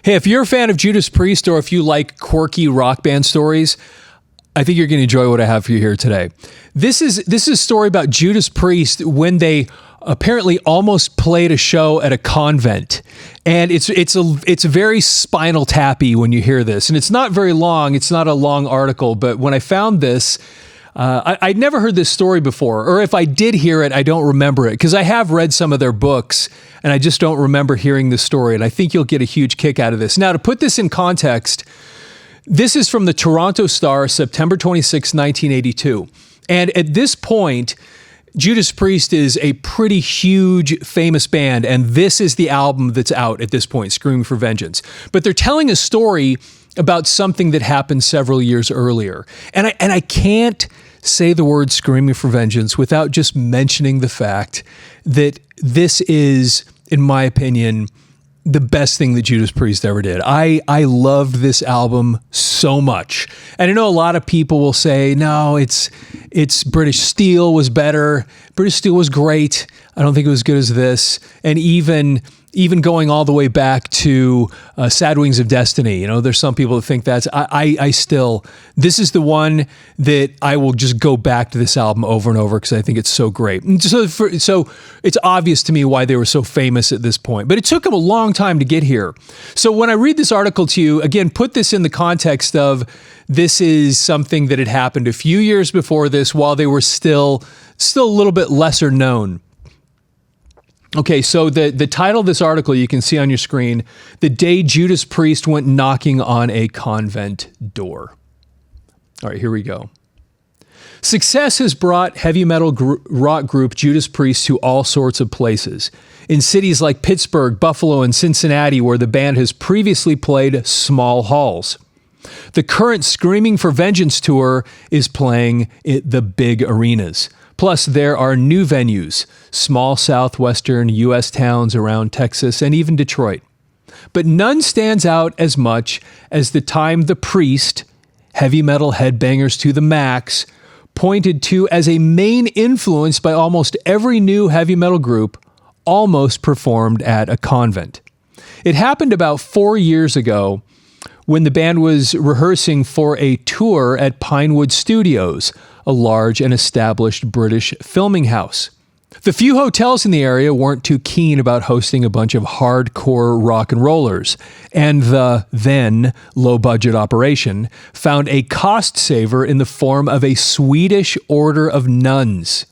Hey, if you're a fan of Judas Priest or if you like quirky rock band stories, I think you're going to enjoy what I have for you here today. This is a story about Judas Priest when they apparently almost played a show at a convent. And it's very Spinal Tappy when you hear this. And it's not very long. It's not a long article. But when I found this, I'd never heard this story before. Or if I did hear it, I don't remember it. Because I have read some of their books, and I just don't remember hearing the story. And I think you'll get a huge kick out of this. Now, to put this in context, this is from the Toronto Star, September 26, 1982. And at this point, Judas Priest is a pretty huge, famous band, and this is the album that's out at this point, Screaming for Vengeance. But they're telling a story about something that happened several years earlier. And I can't say the word Screaming for Vengeance without just mentioning the fact that this is, in my opinion, the best thing that Judas Priest ever did. I loved this album so much. And I know a lot of people will say, no, it's British Steel was better. British Steel was great. I don't think it was as good as this. And even going all the way back to Sad Wings of Destiny, you know, there's some people that think that's, I still, this is the one that I will just go back to this album over and over because I think it's so great. And so it's obvious to me why they were so famous at this point, but it took them a long time to get here. So when I read this article to you, again, put this in the context of this is something that had happened a few years before this while they were still a little bit lesser known. Okay, so the title of this article you can see on your screen, The Day Judas Priest Went Knocking on a Convent Door. All right, here we go. Success has brought heavy metal rock group Judas Priest to all sorts of places. In cities like Pittsburgh, Buffalo, and Cincinnati, where the band has previously played small halls. The current Screaming for Vengeance tour is playing at the big arenas. Plus, there are new venues, small southwestern U.S. towns around Texas and even Detroit. But none stands out as much as the time the Priest, heavy metal headbangers to the max, pointed to as a main influence by almost every new heavy metal group, almost performed at a convent. It happened about 4 years ago when the band was rehearsing for a tour at Pinewood Studios, a large and established British filming house. The few hotels in the area weren't too keen about hosting a bunch of hardcore rock and rollers, and the then low-budget operation found a cost saver in the form of a Swedish order of nuns.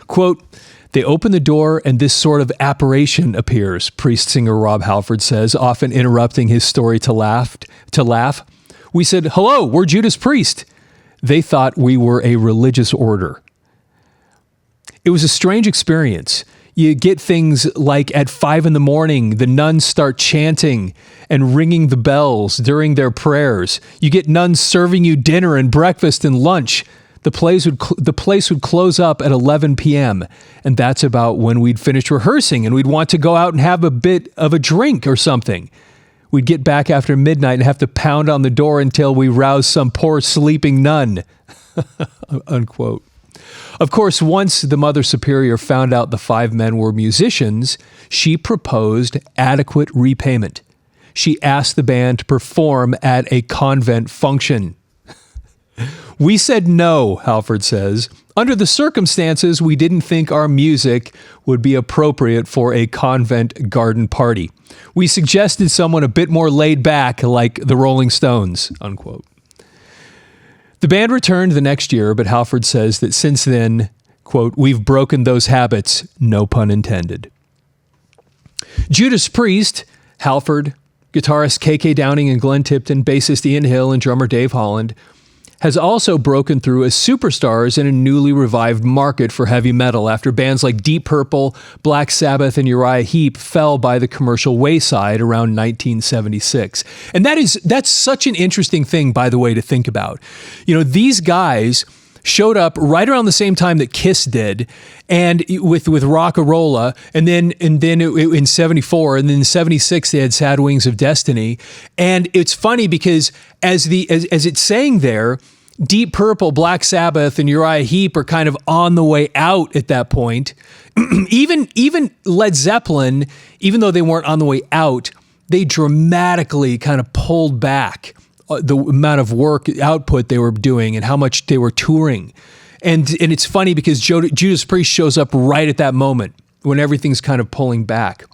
Quote, "They open the door and this sort of apparition appears," Priest singer Rob Halford says, often interrupting his story to laugh. "We said, 'Hello, we're Judas Priest.' They thought we were a religious order." It was a strange experience. You get things like at 5 a.m, the nuns start chanting and ringing the bells during their prayers. You get nuns serving you dinner and breakfast and lunch. The place would close up at 11 p.m. And that's about when we'd finish rehearsing and we'd want to go out and have a bit of a drink or something. We'd get back after midnight and have to pound on the door until we roused some poor sleeping nun." Unquote. Of course, once the Mother Superior found out the 5 men were musicians, she proposed adequate repayment. She asked the band to perform at a convent function. "We said no," Halford says. "Under the circumstances, we didn't think our music would be appropriate for a convent garden party. We suggested someone a bit more laid back, like the Rolling Stones," unquote. The band returned the next year, but Halford says that since then, quote, "we've broken those habits, no pun intended." Judas Priest, Halford, guitarist KK Downing and Glenn Tipton, bassist Ian Hill, and drummer Dave Holland, has also broken through as superstars in a newly revived market for heavy metal after bands like Deep Purple, Black Sabbath, and Uriah Heep fell by the commercial wayside around 1976. And that's such an interesting thing, by the way, to think about. You know, these guys showed up right around the same time that Kiss did, and with Rock-a-Rolla, and then in 74, and then in 76 they had Sad Wings of Destiny. And it's funny because as it's saying there, Deep Purple, Black Sabbath, and Uriah Heep are kind of on the way out at that point. even Led Zeppelin, even though they weren't on the way out, they dramatically kind of pulled back the amount of work output they were doing and how much they were touring. And it's funny because Judas Priest shows up right at that moment when everything's kind of pulling back.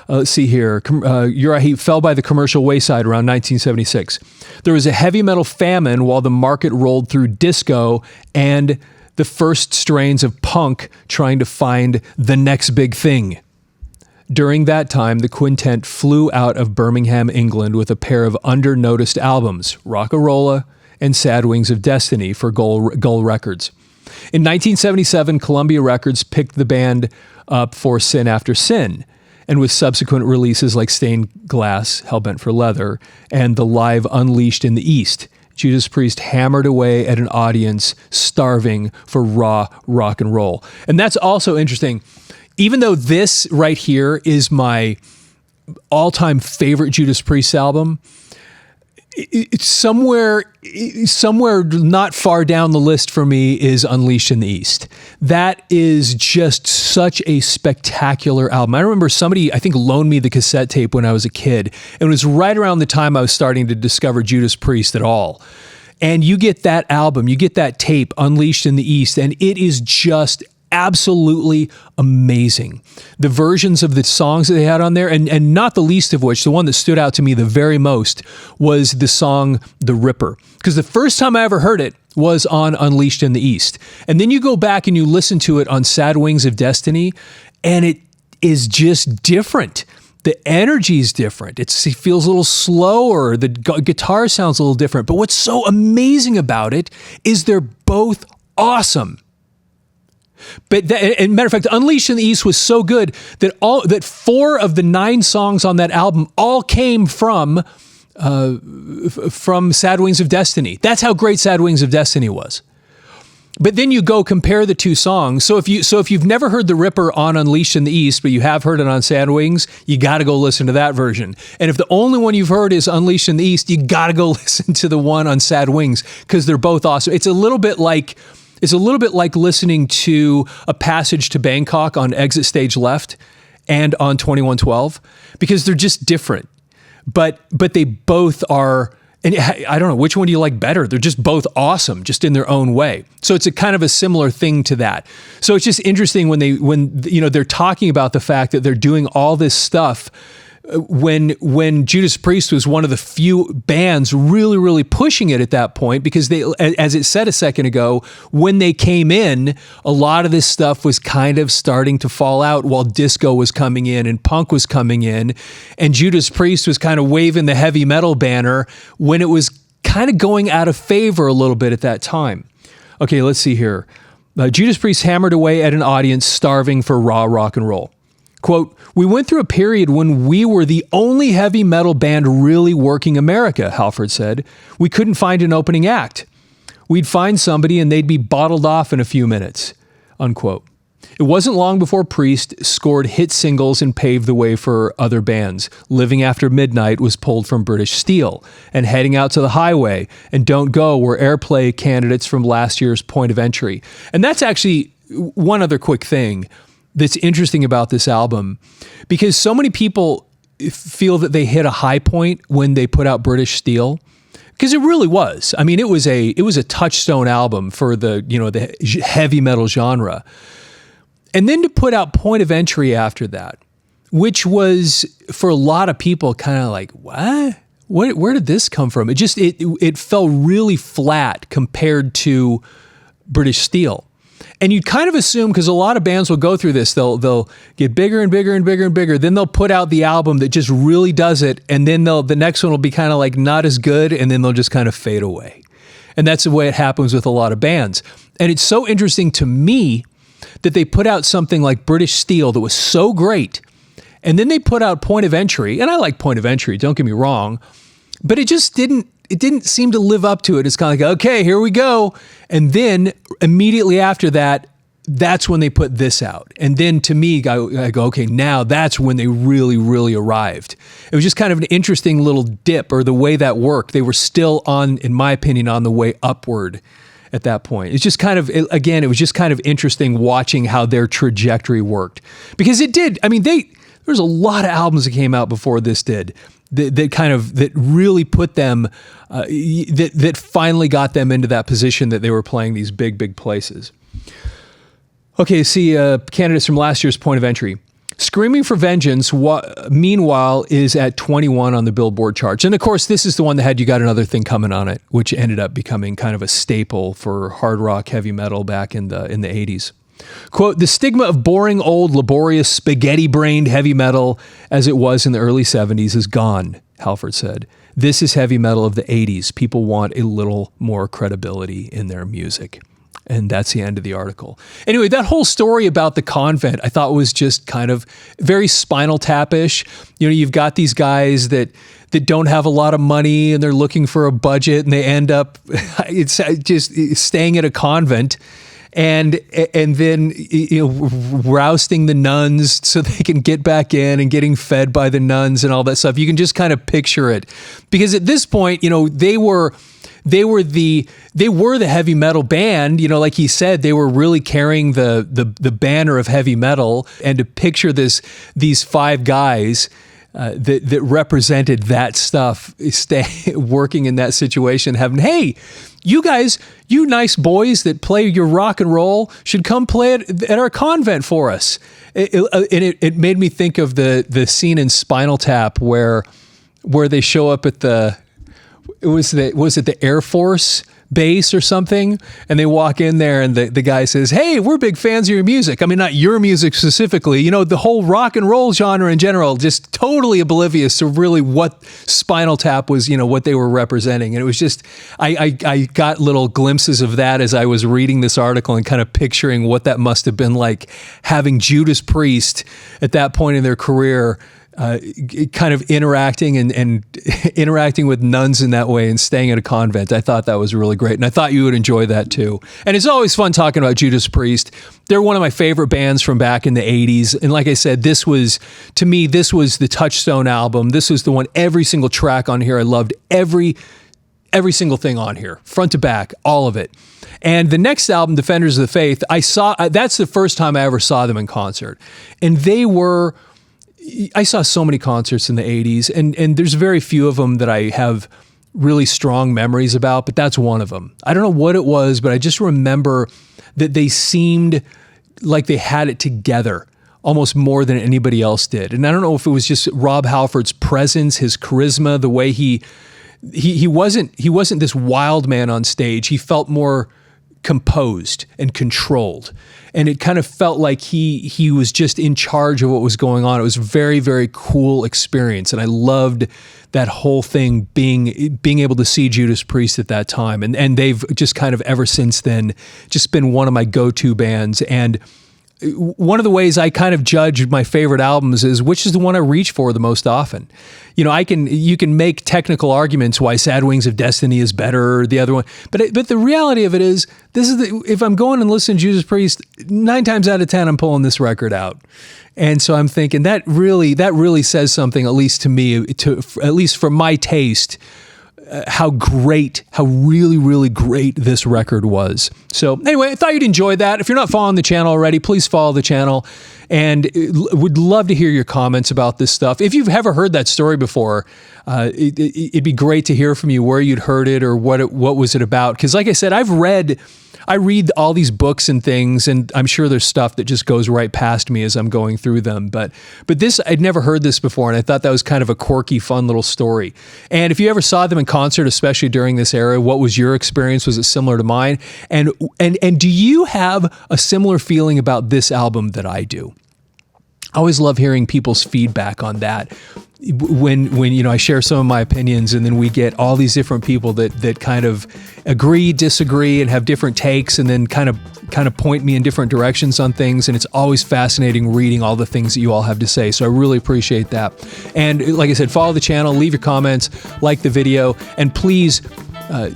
Let's see here. Uriah fell by the commercial wayside around 1976. There was a heavy metal famine while the market rolled through disco and the first strains of punk trying to find the next big thing. During that time, the quintet flew out of Birmingham, England with a pair of under-noticed albums, Rock-a-Rolla and Sad Wings of Destiny for Gull Records. In 1977, Columbia Records picked the band up for Sin After Sin, and with subsequent releases like Stained Glass, Hellbent for Leather, and the live Unleashed in the East, Judas Priest hammered away at an audience starving for raw rock and roll. And that's also interesting. Even though this right here is my all-time favorite Judas Priest album, it's somewhere not far down the list for me is Unleashed in the East. That is just such a spectacular album. I remember somebody, I think, loaned me the cassette tape when I was a kid. And it was right around the time I was starting to discover Judas Priest at all. And you get that album, you get that tape, Unleashed in the East, and it is just absolutely amazing. The versions of the songs that they had on there, and not the least of which, the one that stood out to me the very most was the song The Ripper. Because the first time I ever heard it was on Unleashed in the East. And then you go back and you listen to it on Sad Wings of Destiny, and it is just different. The energy is different. It feels a little slower. The guitar sounds a little different. But what's so amazing about it is they're both awesome. But and matter of fact, Unleashed in the East was so good that 4 of the 9 songs on that album all came from Sad Wings of Destiny. That's how great Sad Wings of Destiny was. But then you go compare the 2 songs. So if you've never heard The Ripper on Unleashed in the East, but you have heard it on Sad Wings, you got to go listen to that version. And if the only one you've heard is Unleashed in the East, you got to go listen to the one on Sad Wings because they're both awesome. It's a little bit like listening to A Passage to Bangkok on Exit Stage Left and on 2112 because they're just different. But they both are, and I don't know, which one do you like better? They're just both awesome, just in their own way. So it's a kind of a similar thing to that. So it's just interesting when they're talking about the fact that they're doing all this stuff when Judas Priest was one of the few bands really, really pushing it at that point, because they, as it said a second ago, when they came in, a lot of this stuff was kind of starting to fall out while disco was coming in and punk was coming in, and Judas Priest was kind of waving the heavy metal banner when it was kind of going out of favor a little bit at that time. Okay, let's see here. Judas Priest hammered away at an audience starving for raw rock and roll. Quote, "We went through a period when we were the only heavy metal band really working America," Halford said. "We couldn't find an opening act. We'd find somebody and they'd be bottled off in a few minutes," unquote. It wasn't long before Priest scored hit singles and paved the way for other bands. Living After Midnight was pulled from British Steel, and Heading Out to the Highway and Don't Go were airplay candidates from last year's Point of Entry. And that's actually one other quick thing that's interesting about this album, because so many people feel that they hit a high point when they put out British Steel, because it really was. I mean, it was a touchstone album for the heavy metal genre. And then to put out Point of Entry after that, which was for a lot of people kind of like, what? Where did this come from? It fell really flat compared to British Steel. And you'd kind of assume, because a lot of bands will go through this, they'll get bigger and bigger and bigger and bigger. Then they'll put out the album that just really does it, and then the next one will be kind of like not as good, and then they'll just kind of fade away. And that's the way it happens with a lot of bands. And it's so interesting to me that they put out something like British Steel that was so great, and then they put out Point of Entry, and I like Point of Entry, don't get me wrong, but it just didn't seem to live up to it. It's kind of like, okay, here we go. And then immediately after that, that's when they put this out. And then to me, I go, okay, now that's when they really, really arrived. It was just kind of an interesting little dip, or the way that worked. They were still on, in my opinion, on the way upward at that point. It's just kind of, again, it was just kind of interesting watching how their trajectory worked. Because it did, I mean, there There's a lot of albums that came out before this did that really put them, that finally got them into that position that they were playing these big places. Okay, see, candidates from last year's point of entry. Screaming for Vengeance, meanwhile, is at 21 on the Billboard charts. And of course, this is the one that had You Got Another Thing Coming on it, which ended up becoming kind of a staple for hard rock, heavy metal back in the 80s. Quote, the stigma of boring, old, laborious, spaghetti-brained heavy metal, as it was in the early 70s, is gone, Halford said. This is heavy metal of the 80s. People want a little more credibility in their music. And that's the end of the article. Anyway, that whole story about the Convent, I thought was just kind of very Spinal Tap-ish. You know, you've got these guys that don't have a lot of money and they're looking for a budget and they end up it's just staying at a convent and then, you know, rousting the nuns so they can get back in and getting fed by the nuns and all that stuff. You can just kind of picture it, because at this point, you know, they were the heavy metal band, you know, like he said, they were really carrying the banner of heavy metal. And to picture these five guys that represented that stuff, working in that situation, having, hey, you guys, you nice boys that play your rock and roll should come play it at our convent for us. It made me think of the scene in Spinal Tap where they show up at was it the Air Force base or something? And they walk in there and the guy says, hey, we're big fans of your music. I mean, not your music specifically, you know, the whole rock and roll genre in general, just totally oblivious to really what Spinal Tap was, you know, what they were representing. And it was just, I got little glimpses of that as I was reading this article and kind of picturing what that must have been like, having Judas Priest at that point in their career, kind of interacting and interacting with nuns in that way and staying at a convent. I thought that was really great. And I thought you would enjoy that too. And it's always fun talking about Judas Priest. They're one of my favorite bands from back in the 80s. And like I said, this was the touchstone album. This was the one, every single track on here. I loved every single thing on here, front to back, all of it. And the next album, Defenders of the Faith, that's the first time I ever saw them in concert. And I saw so many concerts in the 80s, and there's very few of them that I have really strong memories about, but that's one of them. I don't know what it was, but I just remember that they seemed like they had it together almost more than anybody else did. And I don't know if it was just Rob Halford's presence, his charisma, the way he wasn't this wild man on stage. He felt more composed and controlled. And it kind of felt like he was just in charge of what was going on. It was a very, very cool experience. And I loved that whole thing, being able to see Judas Priest at that time. And they've just kind of ever since then just been one of my go-to bands. And one of the ways I kind of judge my favorite albums is which is the one I reach for the most often. You know, you can make technical arguments why Sad Wings of Destiny is better or the other one, but the reality of it is, if I'm going and listening to Judas Priest, 9 times out of 10 I'm pulling this record out. And so I'm thinking that really says something, at least to me, at least for my taste, how really, really great this record was. So anyway, I thought you'd enjoy that. If you're not following the channel already, please follow the channel, and would love to hear your comments about this stuff. If you've ever heard that story before, it'd be great to hear from you where you'd heard it or what was it about. Because like I said, I read all these books and things, and I'm sure there's stuff that just goes right past me as I'm going through them. But this, I'd never heard this before, and I thought that was kind of a quirky, fun little story. And if you ever saw them in concert, especially during this era, what was your experience? Was it similar to mine? And do you have a similar feeling about this album that I do? I always love hearing people's feedback on that. When you know, I share some of my opinions, and then we get all these different people that kind of agree, disagree, and have different takes, and then kind of point me in different directions on things. And it's always fascinating reading all the things that you all have to say. So I really appreciate that. And like I said, follow the channel, leave your comments, like the video, and please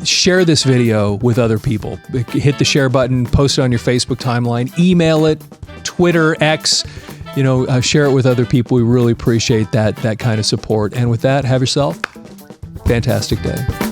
share this video with other people. Hit the share button, post it on your Facebook timeline, email it, Twitter, X. You know, share it with other people. We really appreciate that kind of support. And with that, have yourself a fantastic day.